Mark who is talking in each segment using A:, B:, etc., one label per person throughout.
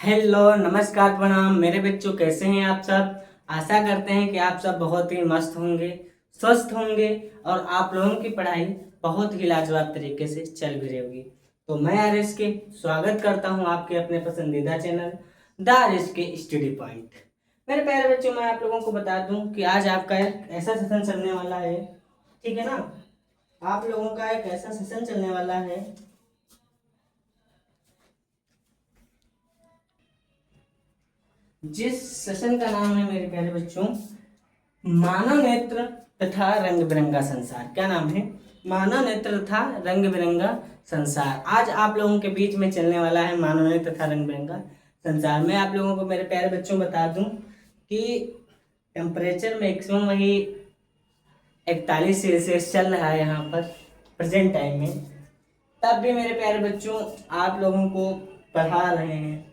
A: Hello, नमस्कार, प्रणाम मेरे बच्चों। कैसे हैं आप सब? आशा करते हैं कि आप सब बहुत ही मस्त होंगे, स्वस्थ होंगे और आप लोगों की पढ़ाई बहुत ही लाजवाब तरीके से चल भी रही होगी। तो मैं आरएस के स्वागत करता हूं आपके अपने पसंदीदा चैनल द आरएस के स्टडी पॉइंट। मेरे प्यारे बच्चों, मैं आप लोगों को बता दूं कि आज आपका एक ऐसा सेशन चलने वाला है, ठीक है ना। आप लोगों का एक ऐसा सेशन चलने वाला है जिस सेशन का नाम है मेरे प्यारे बच्चों, मानव नेत्र तथा रंग बिरंगा संसार। क्या नाम है? मानव नेत्र तथा रंग बिरंगा संसार। आज आप लोगों के बीच में चलने वाला है मानव नेत्र तथा रंग बिरंगा संसार। मैं आप लोगों को मेरे प्यारे बच्चों बता दूं कि टेम्परेचर मैक्सिमम वही 41 सेल्सियस चल रहा है यहाँ पर प्रेजेंट टाइम में। तब भी मेरे प्यारे बच्चों आप लोगों को पढ़ा रहे हैं।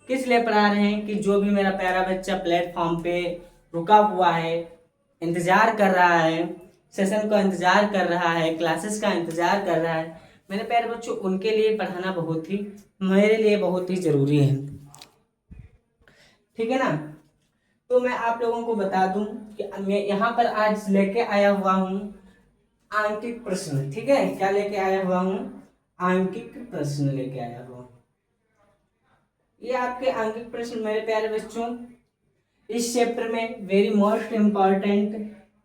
A: किस लिए पढ़ा रहे हैं कि जो भी मेरा प्यारा बच्चा प्लेटफॉर्म पे रुका हुआ है, इंतजार कर रहा है, सेशन का इंतजार कर रहा है, क्लासेस का इंतजार कर रहा है, मेरे प्यारे बच्चों उनके लिए पढ़ाना बहुत ही, मेरे लिए बहुत ही जरूरी है, ठीक है ना। तो मैं आप लोगों को बता दूं कि मैं यहाँ पर आज लेके आया हुआ हूँ आंकिक प्रश्न। ठीक है, क्या लेके आया हुआ हूँ? आंकिक प्रश्न लेके आया हुआ हूँ। ये आपके आंकिक प्रश्न मेरे प्यारे बच्चों इस चैप्टर में वेरी मोस्ट इम्पॉर्टेंट,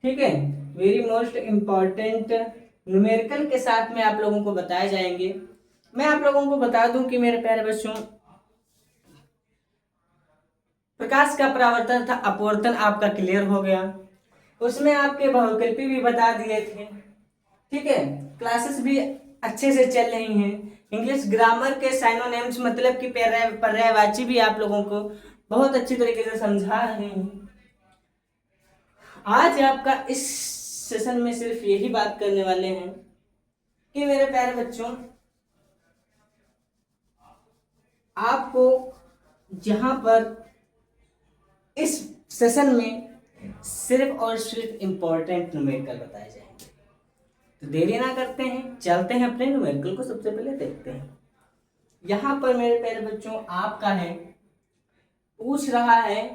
A: ठीक है, वेरी मोस्ट इम्पॉर्टेंट न्यूमेरिकल के साथ में आप लोगों को बताए जाएंगे। मैं आप लोगों को बता दूं कि मेरे प्यारे बच्चों प्रकाश का परावर्तन था अपवर्तन आपका क्लियर हो गया। उसमें आपके बहुकल्पी भी बता दिए थे, ठीक है। क्लासेस भी अच्छे से चल रही हैं। इंग्लिश ग्रामर के साइनोनिम्स मतलब कि पर्यायवाची भी आप लोगों को बहुत अच्छी तरीके से समझा रहे हैं। आज आपका इस सेशन में सिर्फ यही बात करने वाले हैं कि मेरे प्यारे बच्चों आपको जहां पर इस सेशन में सिर्फ और सिर्फ इंपॉर्टेंट न्यूमेरिकल बताए जाएंगे। तो देरी ना करते हैं, चलते हैं अपने न्यूमेरिकल को सबसे पहले देखते हैं। यहां पर मेरे प्यारे बच्चों आपका है, पूछ रहा है,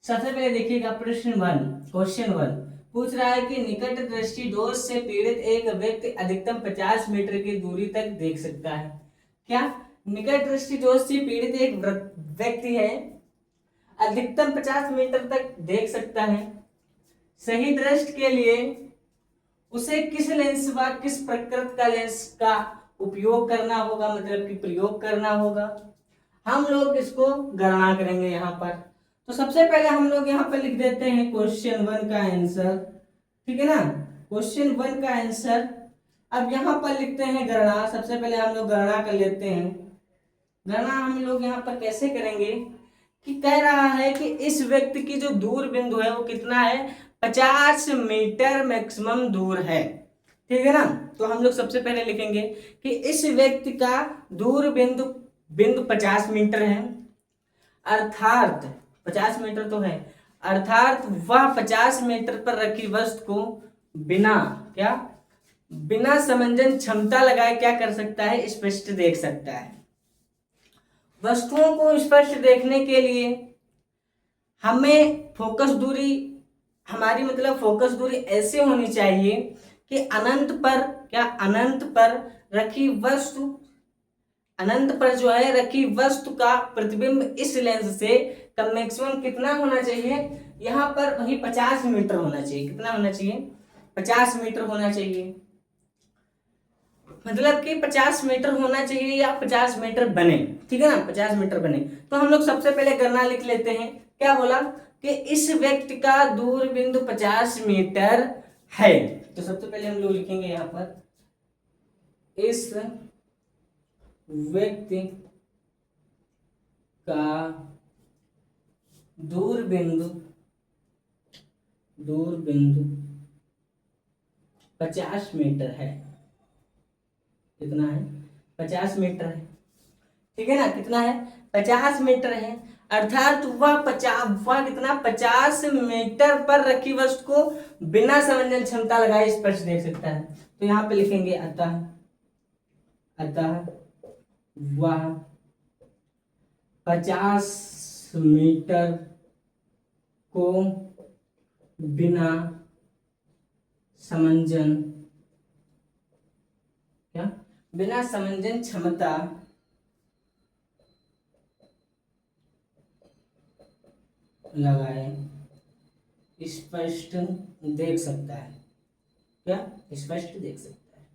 A: सबसे पहले देखिएगा प्रश्न 1, क्वेश्चन 1 पूछ रहा है कि निकट दृष्टि दोष से पीड़ित एक व्यक्ति अधिकतम 50 मीटर की दूरी तक देख सकता है। क्या? निकट दृष्टि दोष से पीड़ित एक व्यक्ति है, अधिकतम 50 मीटर तक देख सकता है। सही दृष्टि के लिए उसे किस लेंस व किस प्रकृति का लेंस का उपयोग करना होगा, मतलब कि प्रयोग करना होगा। हम लोग इसको गणना करेंगे यहाँ पर। तो सबसे पहले हम लोग यहाँ पर लिख देते हैं क्वेश्चन 1 का आंसर, ठीक है ना। क्वेश्चन 1 का आंसर अब यहाँ पर लिखते हैं गणना। सबसे पहले हम लोग गणना कर लेते हैं। गणना हम लोग यहाँ पर कैसे करेंगे कि कह रहा है कि इस व्यक्ति की जो दूर बिंदु है वो कितना है, 50 मीटर मैक्सिमम दूर है, ठीक है ना। तो हम लोग सबसे पहले लिखेंगे कि इस व्यक्ति का दूर बिंदु बिंदु 50 मीटर है, अर्थात 50 मीटर तो है, अर्थात वह 50 मीटर पर रखी वस्तु को बिना क्या, बिना समंजन क्षमता लगाए क्या कर सकता है, स्पष्ट देख सकता है। वस्तुओं को स्पष्ट देखने के लिए हमें फोकस दूरी, हमारी मतलब फोकस दूरी ऐसे होनी चाहिए कि अनंत पर क्या, अनंत पर रखी वस्तु, अनंत पर जो है रखी वस्तु का प्रतिबिंब इस लेंस से कम मैक्सिमम कितना होना चाहिए, यहाँ पर वही 50 मीटर होना चाहिए। कितना होना चाहिए? 50 मीटर होना चाहिए, मतलब कि 50 मीटर होना चाहिए या 50 मीटर बने, ठीक है ना, 50 मीटर बने। तो हम लोग सबसे पहले गणना लिख लेते हैं। क्या बोला कि इस व्यक्ति का दूर बिंदु 50 मीटर है। तो सबसे पहले हम लोग लिखेंगे यहाँ पर इस व्यक्ति का दूर बिंदु 50 मीटर है। कितना है? 50 मीटर है, ठीक है ना। कितना है? 50 मीटर है, अर्थात वह कितना 50 मीटर पर रखी वस्तु को बिना समंजन क्षमता लगाए स्पष्ट देख सकता है। तो यहाँ पे लिखेंगे अतः वह 50 मीटर को बिना समंजन बिना समंजन क्षमता लगाए स्पष्ट देख सकता है। क्या स्पष्ट देख सकता है?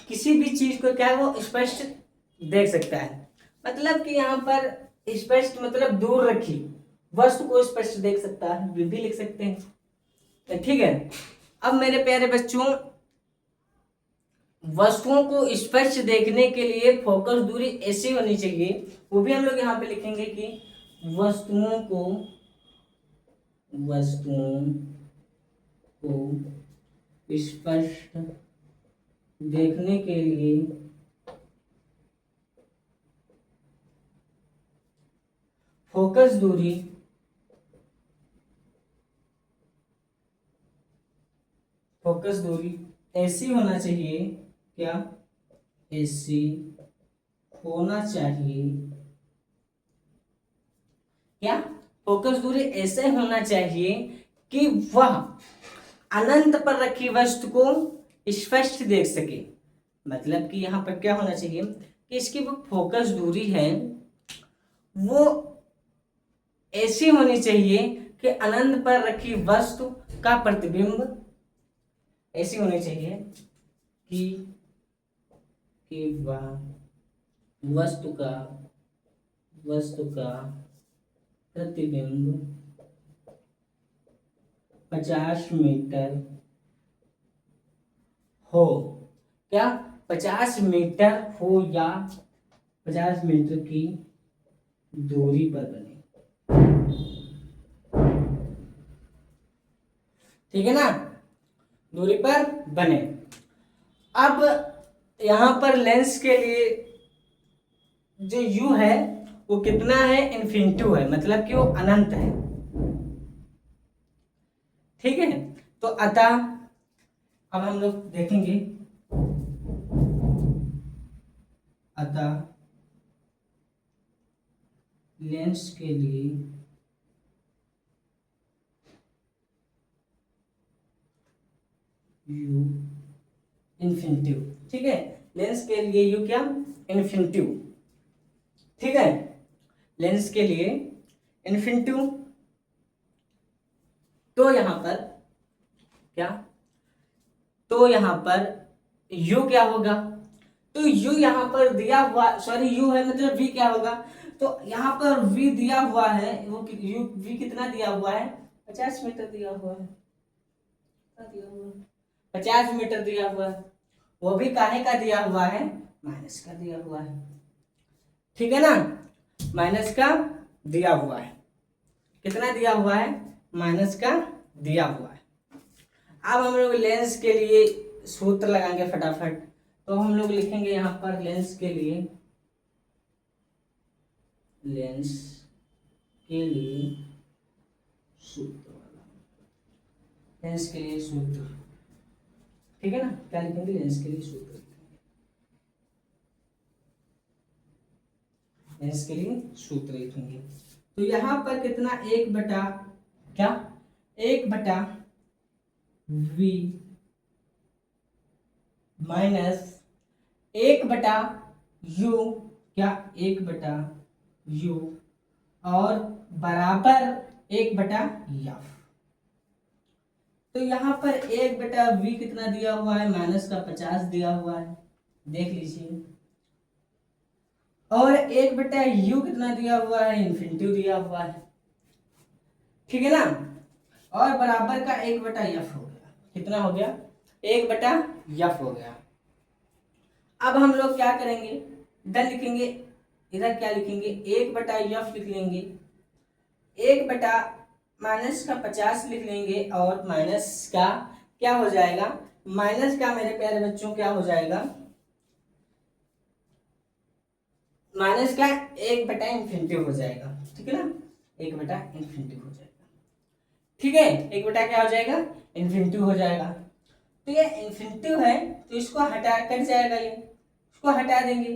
A: किसी भी चीज को क्या वो स्पष्ट देख सकता है। मतलब कि यहाँ पर स्पष्ट मतलब दूर रखी वस्तु को स्पष्ट देख सकता है, भी लिख सकते हैं। ठीक है। अब मेरे प्यारे बच्चों, वस्तुओं को स्पष्ट देखने के लिए फोकस दूरी ऐसी होनी चाहिए, वो भी हम लोग यहाँ पे लिखेंगे कि वस्तुओं को स्पष्ट देखने के लिए फोकस दूरी ऐसी होना चाहिए। क्या ऐसी होना चाहिए? क्या फोकस दूरी ऐसे होना चाहिए कि वह अनंत पर रखी वस्तु को स्पष्ट देख सके। मतलब कि यहाँ पर क्या होना चाहिए कि इसकी वो फोकस दूरी है वो ऐसी होनी चाहिए कि अनंत पर रखी वस्तु का प्रतिबिंब ऐसी होनी चाहिए कि वह वस्तु का प्रतिबिंब 50 मीटर हो। क्या 50 मीटर हो या 50 मीटर की दूरी पर बने। ठीक है ना, दूरी पर बने। अब यहां पर लेंस के लिए जो u है वो कितना है? इन्फिनिटी है, मतलब कि वो अनंत है। ठीक है। तो अतः अब हम लोग देखेंगे, अतः लेंस के लिए u इन्फिनिटी। ठीक है, लेंस के लिए u क्या? इन्फिनिटी। ठीक है, लेंस के लिए इन्फिनिटी। तो यहां पर क्या? तो यहां पर u क्या होगा? तो u यहां पर दिया हुआ, सॉरी u है मतलब v क्या होगा? तो यहां पर v दिया हुआ है, वो v कितना दिया हुआ है? 50 मीटर दिया हुआ है। 50 मीटर दिया हुआ है, वो भी काहे का दिया हुआ है? माइनस का दिया हुआ है। ठीक है ना, माइनस का दिया हुआ है। कितना दिया हुआ है? माइनस का दिया हुआ है। अब हम लोग लेंस के लिए सूत्र लगाएंगे फटाफट। तो हम लोग लिखेंगे यहां पर लेंस के लिए सूत्र, लेंस के लिए सूत्र। ठीक है ना, क्या लिखेंगे? लेंस के लिए सूत्र। लेंस के लिए सूत्र लिखेंगे। तो यहां पर कितना? 1/v minus 1/u। क्या? 1/u और बराबर 1/f। तो यहाँ पर 1/v कितना दिया हुआ है? माइनस का 50 दिया हुआ है, देख लीजिए। और 1/u कितना दिया हुआ है? इन्फिनिटी दिया हुआ है। ठीक है ना, और बराबर का 1/f हो गया। कितना हो गया? 1/f हो गया। अब हम लोग क्या करेंगे? इधर लिखेंगे, इधर क्या लिखेंगे? 1/f लिख लेंगे, 1/ माइनस का 50 लिख लेंगे, और माइनस का क्या हो जाएगा? माइनस का मेरे प्यारे बच्चों क्या हो जाएगा? माइनस का 1/इन्फिनिटी हो जाएगा। ठीक है ना, 1/इन्फिनिटी हो जाएगा। ठीक है, 1/ क्या हो जाएगा? इन्फिनिटी हो जाएगा। तो ये इन्फिनिटी है, तो इसको हटा कर जाएगा, ये इसको हटा देंगे।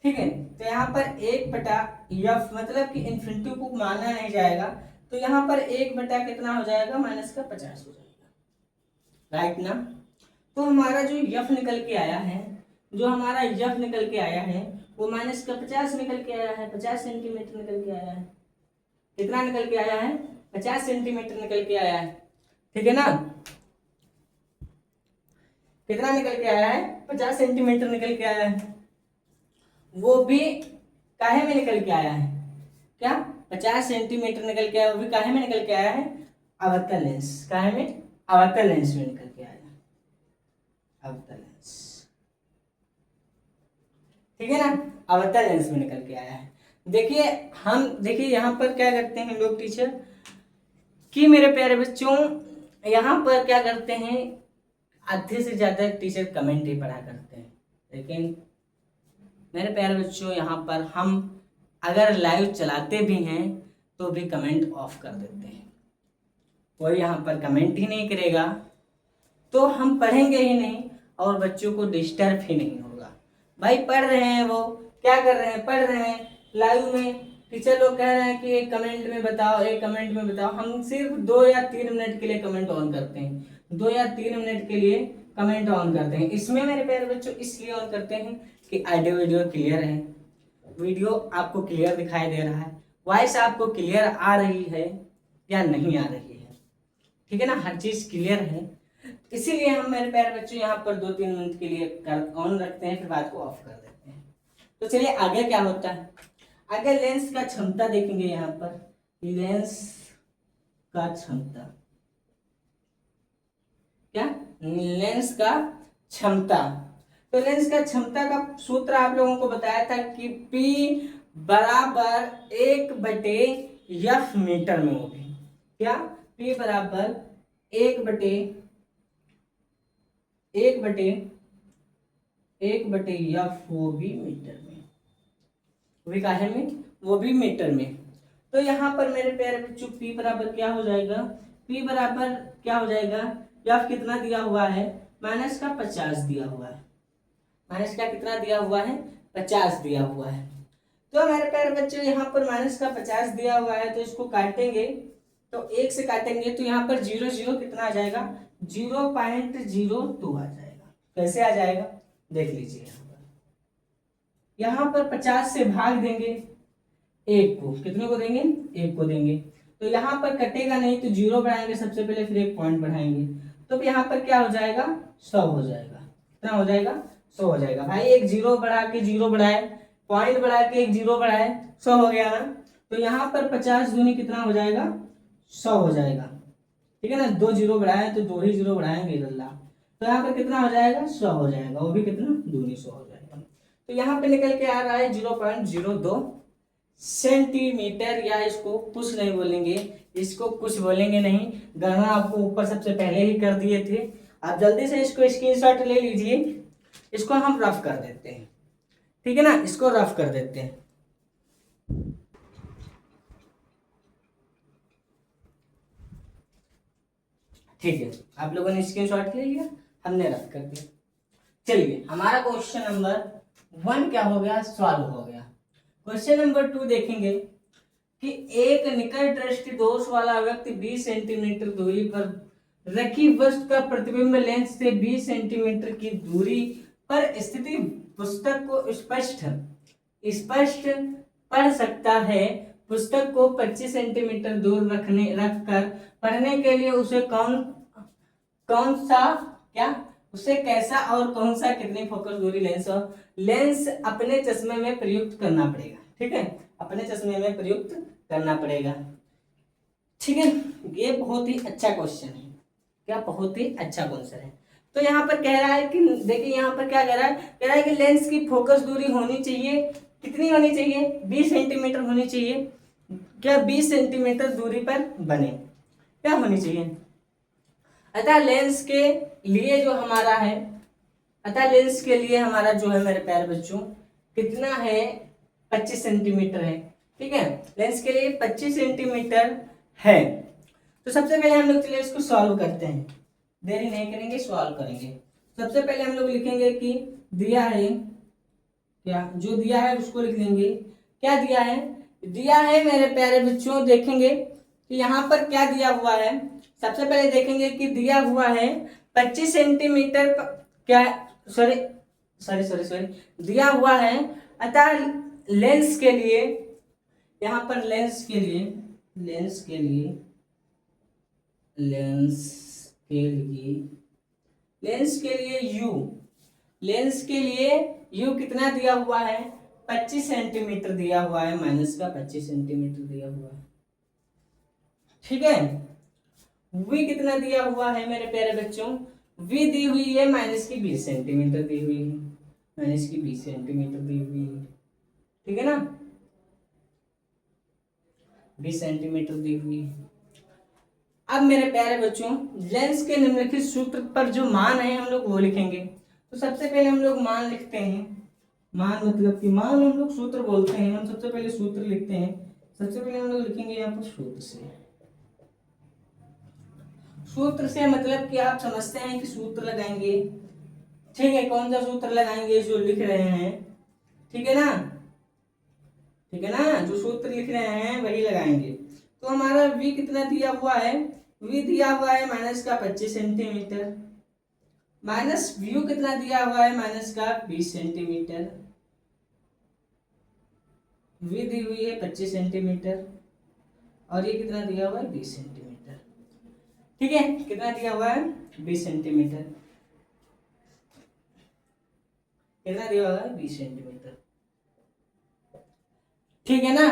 A: ठीक है। तो यहाँ पर 1/f मतलब कि इन्फिनिटी को माना नहीं जाएगा, तो यहाँ पर 1 कितना हो जाएगा, -50 हो जाएगा, राइट ना। तो हमारा जो यफ निकल के आया है, जो हमारा यफ निकल के आया है वो -50 निकल के आया है, 50 सेंटीमीटर निकल के आया है। कितना निकल के आया है, 50 सेंटीमीटर निकल के आया है, ठीक है ना। कितना निकल के आया है, 50 सेंटीमीटर निकल के आया है। वो भी काहे में निकल के आया है, क्या 50 सेंटीमीटर निकल के आया, वो भी काहे में निकल के आया है, अवतल लेंस। काहे में, अवतल लेंस में निकल के आया, अवतल लेंस, ठीक है ना, अवतल लेंस में निकल के आया है। देखिए हम देखिए यहाँ पर क्या करते हैं लोग टीचर कि मेरे प्यारे बच्चों, यहाँ पर क्या करते हैं, आधे से ज्यादा टीचर कमेंट ही पढ़ा करते हैं, लेकिन मेरे प्यारे बच्चों यहाँ पर हम अगर लाइव चलाते भी हैं तो भी कमेंट ऑफ कर देते हैं। कोई यहाँ पर कमेंट ही नहीं करेगा तो हम पढ़ेंगे ही नहीं और बच्चों को डिस्टर्ब ही नहीं होगा। भाई पढ़ रहे हैं, वो क्या कर रहे हैं, पढ़ रहे हैं लाइव में, टीचर लोग कह रहे हैं कि एक कमेंट में बताओ, एक कमेंट में बताओ। हम सिर्फ 2 या 3 मिनट के लिए कमेंट ऑन करते हैं, 2 या 3 मिनट के लिए कमेंट ऑन करते हैं। इसमें मेरे प्यारे बच्चों इसलिए ऑन करते हैं कि ऑडियो वीडियो क्लियर है, वीडियो आपको क्लियर दिखाई दे रहा है, वॉइस आपको क्लियर आ रही है या नहीं आ रही है, ठीक है ना, हर चीज क्लियर है। इसीलिए हम मेरे प्यारे बच्चों यहाँ पर 2-3 मिनट के लिए ऑन रखते हैं, फिर बात को ऑफ कर देते हैं। तो चलिए आगे क्या होता है, आगे लेंस का क्षमता देखेंगे। यहाँ पर लेंस का क्षमता, क्या, लेंस का क्षमता। तो लेंस का क्षमता का सूत्र आप लोगों को बताया था कि P बराबर 1/f मीटर में होगी, क्या, P बराबर 1/f, वो भी मीटर में, वो भी काहे में, वो भी मीटर में। तो यहाँ पर मेरे प्यारे बच्चों P बराबर क्या हो जाएगा, P बराबर क्या हो जाएगा, f कितना दिया हुआ है, -50 दिया हुआ है, माइनस का कितना दिया हुआ है, 50 दिया हुआ है। तो मेरे प्यारे बच्चों यहाँ पर -50 दिया हुआ है, तो इसको काटेंगे तो 1 से काटेंगे तो यहाँ पर 0 0 कितना आ जाएगा, 0.02 आ जाएगा। कैसे आ जाएगा, देख लीजिए। यहाँ पर 50 से भाग देंगे 1 को, कितने को देंगे, 1 को देंगे, तो यहाँ पर कटेगा नहीं, तो 0 बढ़ाएंगे सबसे पहले, फिर 1 पॉइंट बढ़ाएंगे, तो यहाँ पर क्या हो जाएगा, 100 हो जाएगा। कितना हो जाएगा, 100 हो जाएगा। भाई एक 0 बढ़ा के 0 बढ़ाए, पॉइंट बढ़ा के एक 0 बढ़ाए, 100 हो गया ना। तो यहाँ पर 50 दूनी कितना हो जाएगा, 100 हो जाएगा, ठीक है ना। 2 0 बढ़ाए तो 2 ही 0 बढ़ाएंगे गल्ला, तो यहाँ पर कितना हो जाएगा, 100 हो जाएगा, वो भी कितना, दूनी 100 हो जाएगा। तो यहाँ पे निकल के आ रहा है 0.02 सेंटीमीटर, या इसको कुछ नहीं बोलेंगे, इसको कुछ बोलेंगे नहीं, गणना आपको ऊपर सबसे पहले ही कर दिए थे। आप जल्दी से इसको स्क्रीनशॉट ले लीजिए, इसको हम रफ कर देते हैं, ठीक है ना, इसको रफ कर देते हैं। ठीक है, आप लोगों ने स्क्रीनशॉट ले लिया, हमने रफ कर दिया। चलिए हमारा क्वेश्चन नंबर 1 क्या हो गया, सॉल्व हो गया। क्वेश्चन नंबर 2 देखेंगे कि एक निकट दृष्टि दोष वाला व्यक्ति 20 सेंटीमीटर दूरी पर रखी वस्तु का प्रतिबिंब लेंस से 20 सेंटीमीटर की दूरी पर स्थिति पुस्तक को स्पष्ट पढ़ सकता है। पुस्तक को 25 सेंटीमीटर दूर रखकर पढ़ने के लिए उसे कौन सा क्या उसे कैसा और कौन सा कितनी फोकस दूरी लेंस अपने चश्मे में प्रयुक्त करना पड़ेगा, ठीक है, अपने चश्मे में प्रयुक्त करना पड़ेगा, ठीक है। ये बहुत ही अच्छा क्वेश्चन है, क्या, बहुत ही अच्छा क्वेश्चन है। तो यहाँ पर कह रहा है कि देखिए यहाँ पर क्या कह रहा है कि लेंस की फोकस दूरी होनी चाहिए, कितनी होनी चाहिए, 20 सेंटीमीटर होनी चाहिए। क्या 20 सेंटीमीटर दूरी पर बने, क्या होनी चाहिए। अतः लेंस के लिए जो हमारा है, अतः लेंस के लिए हमारा जो है मेरे प्यारे बच्चों कितना है, 25 सेंटीमीटर है, ठीक है, लेंस के लिए 25 सेंटीमीटर है। तो सबसे पहले हम लोग चलिए इसको सॉल्व करते हैं, देरी नहीं करेंगे, सॉल्व करेंगे। सबसे पहले हम लोग लिखेंगे कि दिया है क्या जो दिया है उसको लिख लेंगे। क्या दिया है? दिया है मेरे प्यारे बच्चों, देखेंगे कि यहाँ पर क्या दिया हुआ है। सबसे पहले देखेंगे कि दिया हुआ है 25 सेंटीमीटर क्या, सॉरी सॉरी सॉरी सॉरी, दिया हुआ है अतः लेंस के लिए, यहाँ पर लेंस के लिए, लेंस के लिए, लेंस के लिए, लेंस के लिए यू, लेंस के लिए यू कितना दिया हुआ है? 25 सेंटीमीटर दिया हुआ है, माइनस का 25 सेंटीमीटर दिया हुआ है। ठीक है। वी कितना दिया हुआ है मेरे प्यारे बच्चों? वी दी हुई है माइनस की 20 सेंटीमीटर दी हुई है, माइनस की 20 सेंटीमीटर दी हुई है। ठीक है ना, 20 सेंटीमीटर दी हुई है। अब मेरे प्यारे बच्चों, लेंस के निम्नलिखित सूत्र पर जो मान है हम लोग वो लिखेंगे। तो सबसे पहले हम लोग मान लिखते हैं। मान मतलब कि मान हम लोग सूत्र बोलते हैं, हम सबसे पहले सूत्र लिखते हैं। सबसे पहले हम लोग लिखेंगे यहाँ पर सूत्र से। सूत्र से मतलब कि आप समझते हैं कि सूत्र लगाएंगे। ठीक है, कौन सा सूत्र लगाएंगे? जो लिख रहे हैं, ठीक है ना, ठीक है ना, जो सूत्र लिख रहे हैं वही लगाएंगे। तो हमारा v कितना दिया हुआ है? v दिया हुआ है माइनस का 25 सेंटीमीटर, माइनस व्यू कितना दिया हुआ है? माइनस का 20 सेंटीमीटर। v दी हुई है 25 सेंटीमीटर और ये कितना दिया हुआ है? 20 सेंटीमीटर। ठीक है, कितना दिया हुआ है? 20 सेंटीमीटर। कितना दिया हुआ है? 20 सेंटीमीटर। ठीक है ना,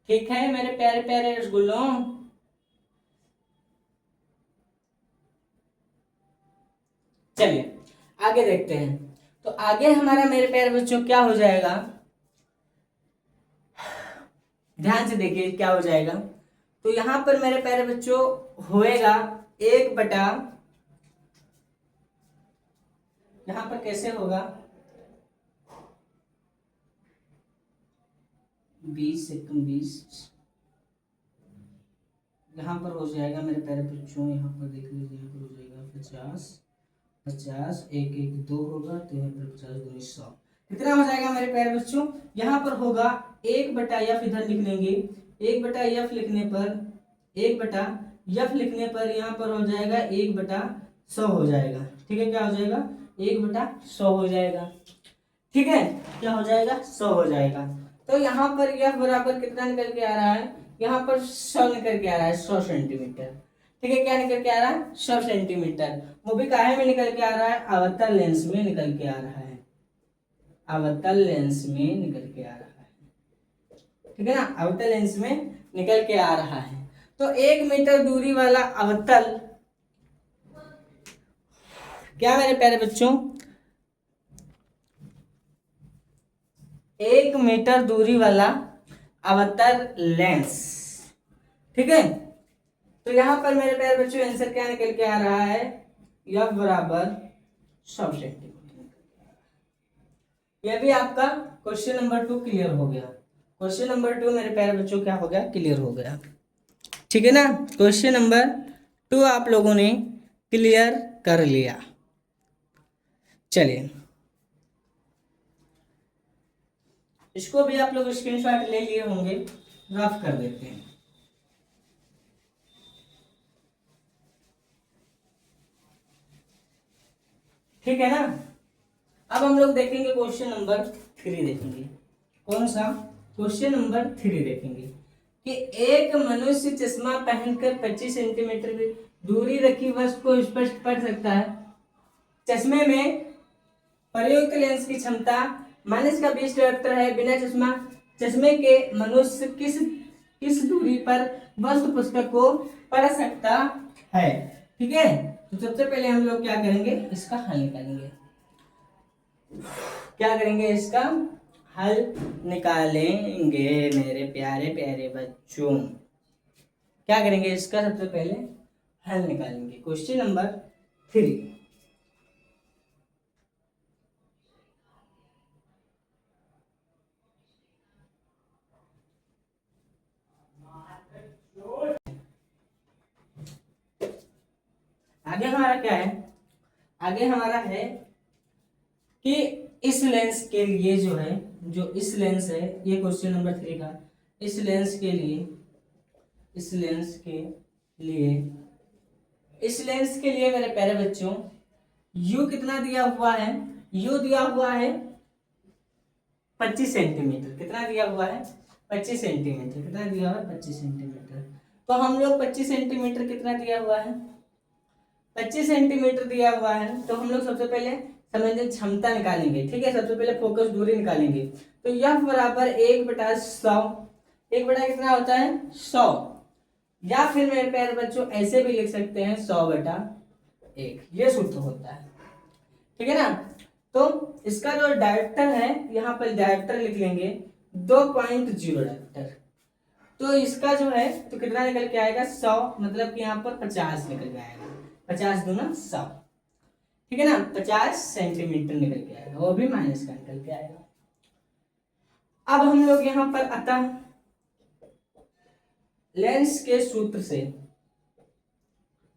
A: ठीक है मेरे प्यारे प्यारे रसगुल्लों। चलिए आगे देखते हैं। तो आगे हमारा मेरे प्यारे बच्चों क्या हो जाएगा, ध्यान से देखिए क्या हो जाएगा। तो यहां पर मेरे प्यारे बच्चों होएगा 1/, यहां पर कैसे होगा? 20 एकम 20, यहाँ पर हो जाएगा मेरे प्यारे बच्चों, यहाँ पर देख लीजिए, यहाँ पर हो जाएगा 50, 50 1 1 2 होगा, तो यहाँ पर 50 2 100। कितना हो जाएगा मेरे प्यारे बच्चों? यहाँ पर होगा 1/f, इधर लिख लेंगे 1/f लिखने पर, 1/f लिखने पर यहाँ पर हो जाएगा 1/100 हो जाएगा। ठीक है, क्या हो जाएगा? 1/100 हो जाएगा। ठीक है, क्या हो जाएगा? 100 हो जाएगा। तो यहाँ पर यह बराबर कितना निकल के आ रहा है? यहाँ पर 100 निकल के आ रहा है, 100 सेंटीमीटर। ठीक है, क्या निकल के आ रहा है? 100 सेंटीमीटर। वो भी काहे में निकल के आ रहा है? अवतल लेंस में निकल के आ रहा है, अवतल लेंस में निकल के आ रहा है। ठीक है ना, अवतल लेंस में निकल के आ रहा है। तो 1 मीटर दूरी वाला अवतल, क्या मेरे प्यारे बच्चों, 1 मीटर दूरी वाला अवतल लेंस। ठीक है, तो यहां पर मेरे प्यारे बच्चों आंसर क्या निकल के आ रहा है? F बराबर 100 सेंटीमीटर। यह भी आपका क्वेश्चन नंबर 2 क्लियर हो गया। क्वेश्चन नंबर 2 मेरे प्यारे बच्चों क्या हो गया? क्लियर हो गया। ठीक है ना, क्वेश्चन नंबर 2 आप लोगों ने क्लियर कर लिया। चलिए इसको भी आप लोग स्क्रीनशॉट ले लिए होंगे, रफ कर देते हैं। ठीक है ना, अब हम लोग देखेंगे क्वेश्चन नंबर 3 देखेंगे। कौन सा? क्वेश्चन नंबर 3 देखेंगे कि एक मनुष्य चश्मा पहनकर 25 सेंटीमीटर दूरी रखी वस्तु को स्पष्ट पढ़ सकता है। चश्मे में प्रयुक्त लेंस की क्षमता -20 डायोप्टर है। बिना चश्मे के मनुष्य किस किस दूरी पर वस्तु पुस्तक को पढ़ सकता है? ठीक है, तो सबसे पहले हम लोग क्या करेंगे? इसका हल निकालेंगे। क्या करेंगे? इसका हल निकालेंगे मेरे प्यारे प्यारे बच्चों। क्या करेंगे? इसका सबसे पहले हल निकालेंगे। क्वेश्चन नंबर 3, आगे हमारा क्या है? आगे हमारा है कि इस लेंस के लिए जो है, जो इस लेंस है, ये क्वेश्चन नंबर 3 का, इस लेंस के लिए, इस लेंस के लिए, इस लेंस के लिए मेरे प्यारे बच्चों यू कितना दिया हुआ है, यू दिया हुआ है 25 सेंटीमीटर। कितना दिया हुआ है? 25 सेंटीमीटर। कितना दिया हुआ है? 25 सेंटीमीटर। तो हम लोग 25 सेंटीमीटर कितना दिया हुआ है? 25 सेंटीमीटर दिया हुआ है। तो हम लोग सबसे पहले संवेदन क्षमता निकालेंगे, ठीक है। सबसे पहले फोकस दूरी निकालेंगे। तो यह बराबर 1/100, 1 कितना होता है? 100। या फिर मेरे प्यारे बच्चों ऐसे भी लिख सकते हैं 100/1, ये सूत्र होता है, ठीक है ना। तो इसका जो डायरेक्टर है, यहाँ पर डायरेक्टर लिख लेंगे 2.0 डायरेक्टर। तो इसका जो है तो कितना निकल के आएगा? 100, मतलब कि यहाँ पर 50 निकल के आएगा। 50 दूना 100, ठीक है ना। 50 सेंटीमीटर निकल के आएगा, वो भी माइनस का निकल के आएगा। अब हम लोग यहाँ पर अतः लेंस के सूत्र से,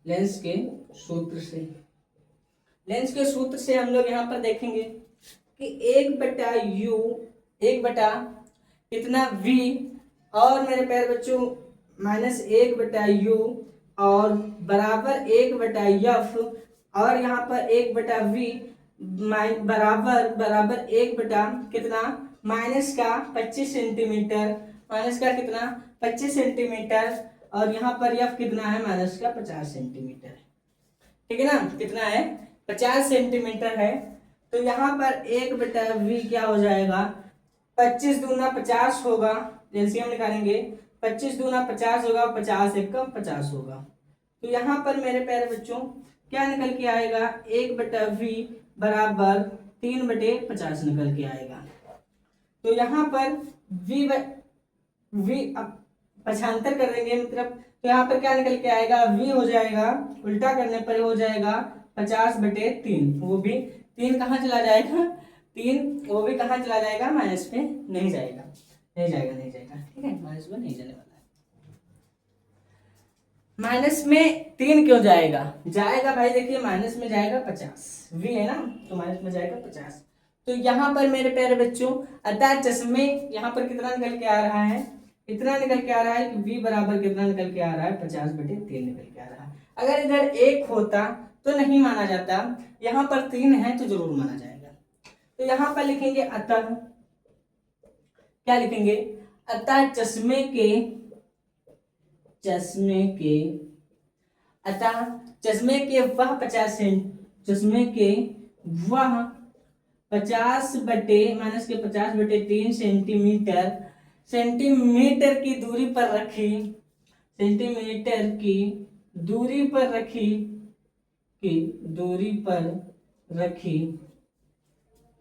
A: लेंस के सूत्र से, लेंस के सूत्र से हम लोग यहाँ पर देखेंगे कि 1/u, 1 कितना v, और मेरे प्यारे बच्चों -1/u और बराबर 1/f, और यहाँ पर 1/v बराबर 1 कितना माइनस का 25 सेंटीमीटर, माइनस का कितना 25 सेंटीमीटर, और यहाँ पर f कितना है? माइनस का 50 सेंटीमीटर, ठीक है ना। कितना है? 50 सेंटीमीटर है। तो यहाँ पर 1/v क्या हो जाएगा? 25 दूना 50 होगा, एलसीएम निकालेंगे। 25 दूना 50 होगा, 50 एक 50 होगा। तो यहाँ पर मेरे प्यारे बच्चों क्या निकल के आएगा? 1/v बराबर 3/50 निकल के आएगा। तो यहाँ पर v अब पक्षांतर कर देंगे मतलब, तो यहाँ पर क्या निकल के आएगा? v हो जाएगा, उल्टा करने पर हो जाएगा 50/3। वो भी 3 कहाँ चला जाएगा? 3 वो भी कहाँ चला जाएगा? माइनस पे नहीं जाएगा, नहीं जाएगा, नहीं जाएगा, ठीक है। माइनस में नहीं जाने वाला है। माइनस में 3 क्यों जाएगा? जाएगा भाई, देखिए माइनस में जाएगा 50, v है ना, तो माइनस में जाएगा 50। तो यहाँ पर मेरे प्यारे बच्चों अतः चश्मे यहाँ पर कितना निकल के आ रहा है? इतना निकल के आ रहा है कि v बराबर कितना निकल के आ रहा है? 50/3 निकल के आ रहा है। अगर इधर 1 होता तो नहीं माना जाता, यहाँ पर 3 है तो जरूर माना जाएगा। तो यहाँ पर लिखेंगे अतः, क्या लिखेंगे? अतः चश्मे के, अतः चश्मे के वह 50 चश्मे के वह 50/3 सेंटीमीटर, सेंटीमीटर की दूरी पर रखी, सेंटीमीटर की दूरी पर रखी, की दूरी पर रखी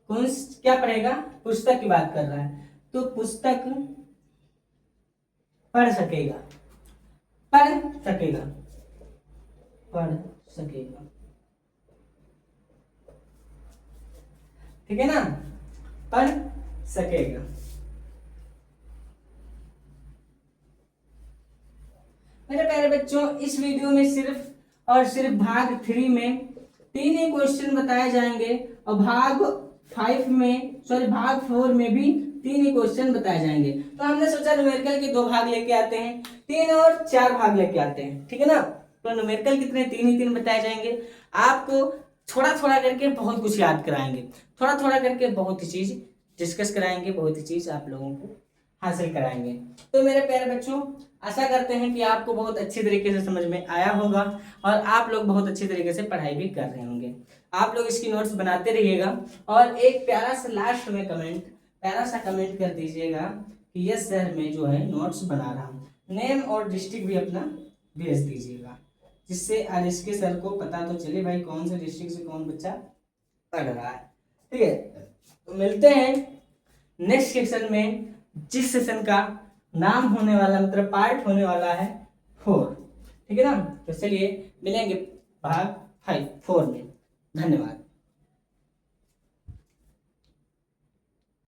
A: कौन क्या पढ़ेगा? पुस्तक की बात कर रहा है। तो पुस्तक पढ़ सकेगा, पढ़ सकेगा, पढ़ सकेगा, ठीक है ना, पढ़ सकेगा। मेरे प्यारे बच्चों इस वीडियो में सिर्फ और सिर्फ भाग 3 में 3 ही क्वेश्चन बताए जाएंगे, और भाग 4 में भी 3 ही क्वेश्चन बताए जाएंगे। तो हमने सोचा न्यूमेरिकल के 2 भाग लेके आते हैं, 3 और 4 भाग लेके आते हैं, ठीक है ना। तो न्यूमेरिकल कितने? 3 ही 3 बताए जाएंगे। आपको थोड़ा थोड़ा करके बहुत कुछ याद कराएंगे, थोड़ा थोड़ा करके बहुत ही चीज डिस्कस कराएंगे, बहुत ही चीज आप लोगों को हासिल कराएंगे। तो मेरे प्यारे बच्चों आशा करते हैं कि आपको बहुत अच्छी तरीके से समझ में आया होगा, और आप लोग बहुत अच्छी तरीके से पढ़ाई भी कर रहे होंगे। आप लोग इसकी नोट्स बनाते रहिएगा, और एक प्यारा सा लास्ट में प्यारा सा कमेंट कर दीजिएगा कि यस सर मैं जो है नोट्स बना रहा हूँ। नेम और डिस्ट्रिक्ट भी अपना भेज दीजिएगा, जिससे आरएसके सर को पता तो चले भाई कौन से डिस्ट्रिक्ट से कौन बच्चा पढ़ रहा है, ठीक है। तो मिलते हैं नेक्स्ट सेक्शन में, जिस सेशन का नाम होने वाला मतलब पार्ट होने वाला है 4, ठीक है ना। तो चलिए मिलेंगे भाग 4 में। धन्यवाद।